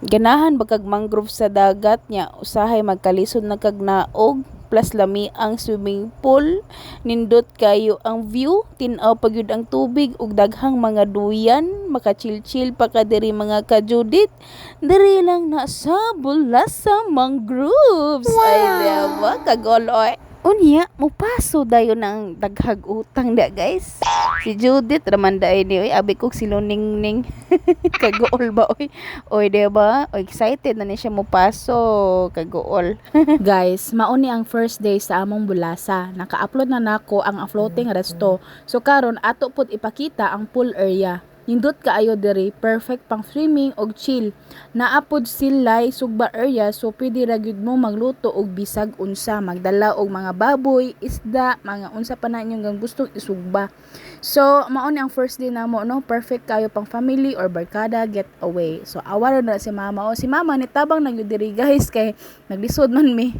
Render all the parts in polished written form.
Ganahan ba kag mangrove sa dagat nya usahay magkalisod na kag naog plus lami ang swimming pool, nindot kayo ang view, tin-aw pa gyud ang tubig ug daghang mga duyan, maka-chill-chill pa ka diri mga kajudit. Diri lang na sa Bulasa Mangroves. Ay diba kagoloy. Unya, mupaso dayon ng daghag utang da guys. Si Judith raman daay ni oy abi kog si Ningning. Kagool ba oy? Oy diba? Oy excited na ni siya mupaso. Kagool. Guys, mauni ang first day sa among Bulasa. Naka-upload na nako ang floating resto. So karon ato pud ipakita ang pool area. Nindot kaayo diri, perfect pang swimming og chill. Naapod silay sugba area so pwede ra gyud mo magluto og bisag unsa, magdala og mga baboy, isda, mga unsa pa na inyong gustong isugba. So mao ni ang first day namo no, perfect kayo pang family or barkada getaway. So awaro na si mama o si mama ni tabang na gyud diri guys kay naglisod man mi.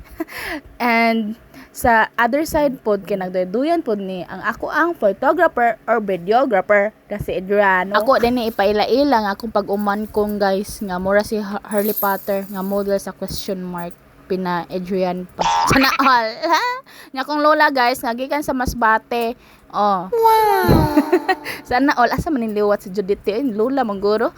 And sa other side pod kay nagduyan pod ni ang ako ang photographer or videographer kasi Adriano. Ako din ni ipaila-ila nga akong pag-uman kong guys nga mura si Harry Potter nga model sa question mark pina Adrian pa. Sana all. Ha? Nga kong lola guys nga gikan sa Masbate. Oh. Wow. Sana all asa man liwat si Judith lola mangguro.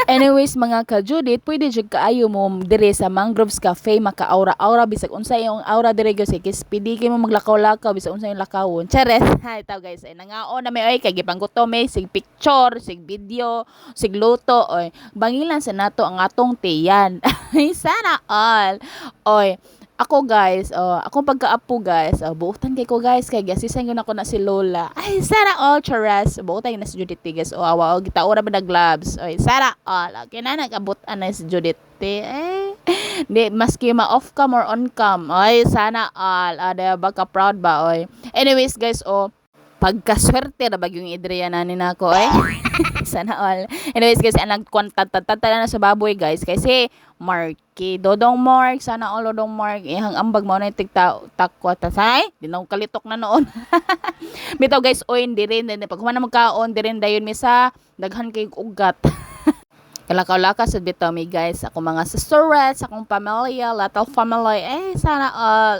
Anyways mga ka-Judith, pwede jud kaayo mo dire sa Mangroves Cafe maka-aura-aura bisag unsa yung aura dire gyud say pwede kay mo maglakaw-lakaw bisag unsa yung lakawon. Chares. Hay taw guys, ay nangaon na may oy kay gipanggutom sig picture, sig video, sig luto oy. Bangilan sa nato ang atong tiyan. Sana all. Oy, ako guys, ako pagkaapo guys, buutan kay ko guys kay gasisan gyud ako na si Lola. Ay sana all charas, buutan na si Judith guys. O awa og gitaora ba gloves. Oy, sana all. Okay na nagabot-an na si Judith. Di maski ma-off cam or on cam. Oy, sana all. Ada ba ka proud ba oy. Anyways guys, pagkaswerte na bagyong Adrian na nako sana all. Anyways guys, ang nagkwantata na sa baboy guys kasi Marky Dodong Mark, sana all Dodong Mark ihang ambag mo na tigta takwa tasay di na kalitok na noon. Bitaw guys, hindi rin pag humana magkaon di rin dayon mi sa daghan kay ugat. Kalakaw-laka sa bitaw mi guys, ako mga sisterettes, akong pamilya, little family, sana all,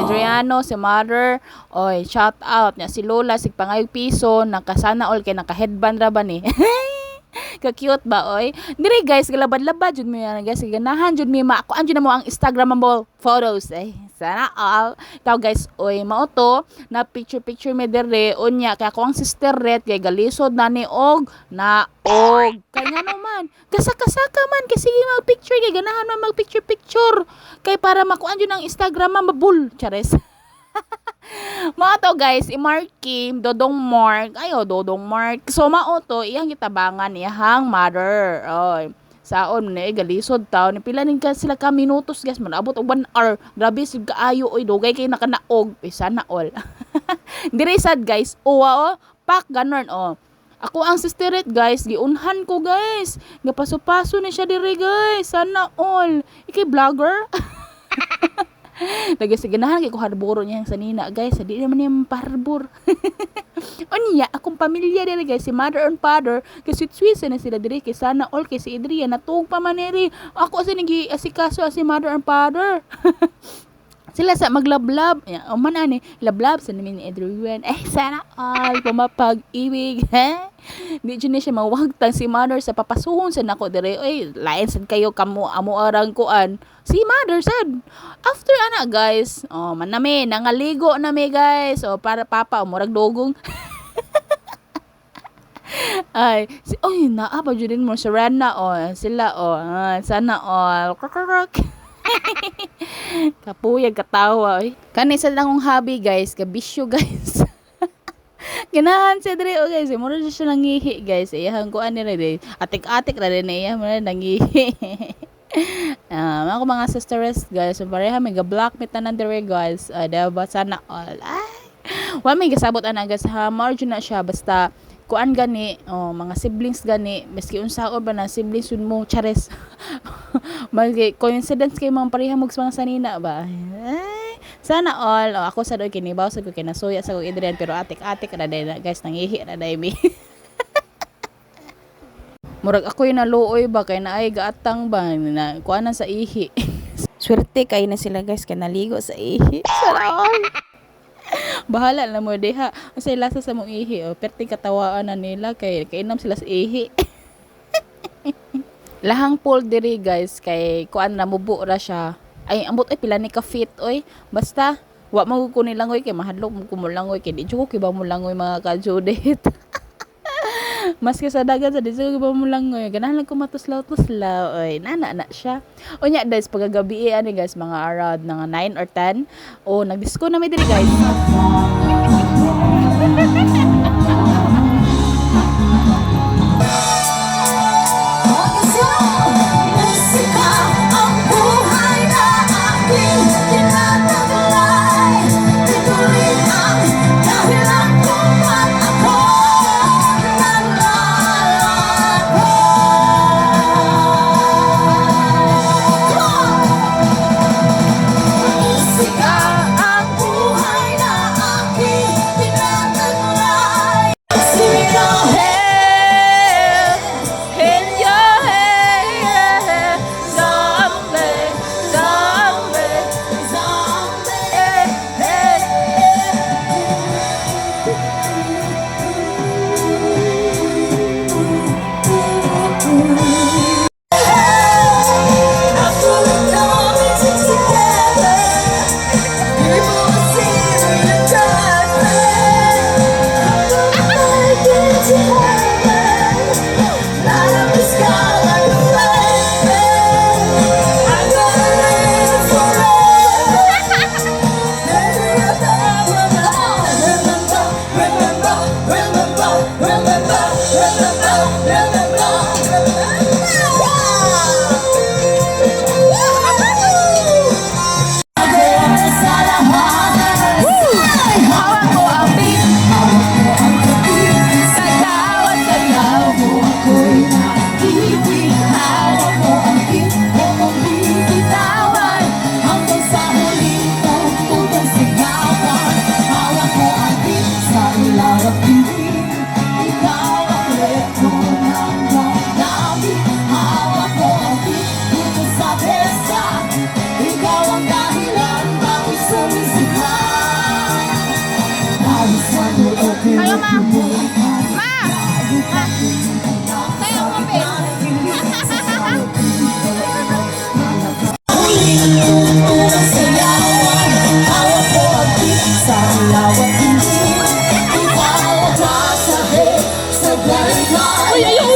Adriano, si mother, oy, shout out, niya si Lola, si Pangayog Piso, nakasana all kay naka-headband ra ba ni. Ka-cute ba oy? Dire guys, galabad-labad jud mi yan guys, ganahan jud mi ako anjud na mo ang Instagrammable photos sana all. Ikaw guys, oy mao to na picture mi dire unya kay ako ang sister red kay galisod na ni og naog. Kay nga naman, kasaka man kasi mag picture kay ganahan man mag picture kay para makuan jud ang Instagram mabul. Chares. Mao to guys, i-Marky Dodong Mark. Ayo Dodong Mark. So mao to iyang gitabangan iyang mother. Oy. Saon na galisod taw ni pila ning ka sila ka minutos guys man abot og 1 hour. Grabe sig kaayo oy dugay kay nakanaog. Sana all. Dire sad guys. Pak ganon Ako ang sisterit guys, giunhan ko guys. Gapaso-paso ni siya dire guys. Sana all. Ikay vlogger. Lagi sa ganahan kay ko harboro niya sa nina guys, di naman niya parbor. Unya akong pamilya dire guys, si mother and father kay sweet na sila dire kay sana all kay si Adrian natug pa maneri. Ako sa nagi asikaso si mother and father. Sila sa maglablab. Man ani, lablab sa namin ni Adrian. Sana all pumapag-ibig. Di dyan siya mawagtang si mother sa papasuhon sa nako dire. Oy, lain sad kayo kamo amo arang kuan. Si mother sad. After ana guys, man nami nangaligo nami guys. Para papa murag dogong. Ay, oy naapa jud din mo sa Rana sila sana all. Kapuyag katawa Kani sa lang kong hobby guys, kabisyo guys. Ganahan siya dire guys, mura siya nangihi guys. Iyang kuan nila dire. Atik-atik ra din iya mura nangihi. Ako mga sisters guys, pareha may ga-block tanan dire guys. Diba sana all. Wa may gasabot ana guys ha, margin na siya basta kuan gani mga siblings gani miski unsaon ba na siblings yun mo chares. Mag coincidence kay mga pareha mo mga sanina ba sana all ako sa doy kinibaw sa ko kinasuya sa ko Adrian pero atik-atik ra day guys nangihi ra day mi. Murag ako yung naluoy ba kay naay gaatang ba na kuanan sa ihi. Swerte kayo na sila guys kay naligo sa ihi. Sarap. Bahala na mo diha. Unsay lasa sa mong ihi o perting katawaan na nila kay kainam sila sa ihi. Lahang pool diri guys kay kuan ra mubo ra siya. Ay ambot ay pila ni ka feet oy. Basta wa man ko nilangoy kay mahadlok mo ko mulangoy kay di ko kiba mulangoy mga ka-Judith. Maski sa dagat sa di ko kiba mulangoy. Ganahan lang ko matuslaw-tuslaw oy. Nana na siya. Unya guys pagagabi ani guys mga around nga 9 or 10. O nagdisco na mi diri guys. Kayo ma! Ma! Kayo umapit! Uy, ayaw!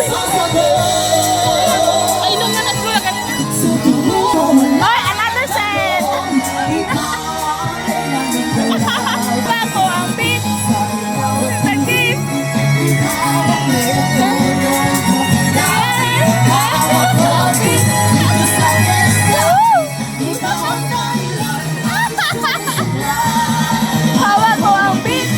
Ay, nung nanas ko lang kanina. Ay, another set! Bago ang beat! Nag-kiss! Hawa ko ang beat!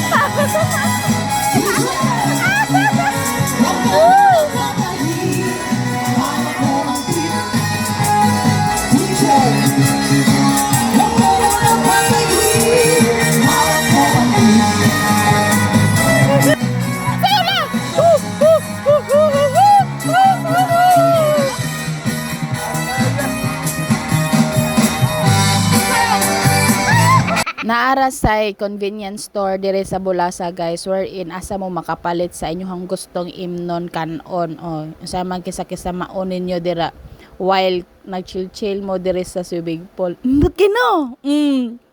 Naara sa convenience store dire sa Bulasa guys wherein asa mo makapalit sa inyong gustong imnon kanon o sa man kisa maon ninyo dira while nag-chill mo dire sa swimming pool. Nindot kino.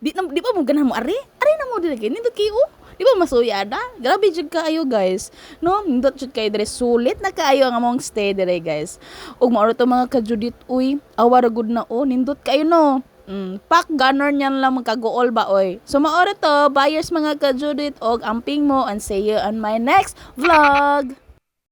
Di pa mo ganahan mo ari na mo dire kay nindot kayo. Di ba masuyada? Grabe jud kaayo guys. No, nindot jud kay dire sulit na kaayo ang among stay dire guys. Ug mao to mga ka-Judith uy, awara gud na o nindot kayo no. Pack gunner niyan lang magkagool ba oy. So maoro to, buyers mga ka-Judith og amping mo and see you on my next vlog.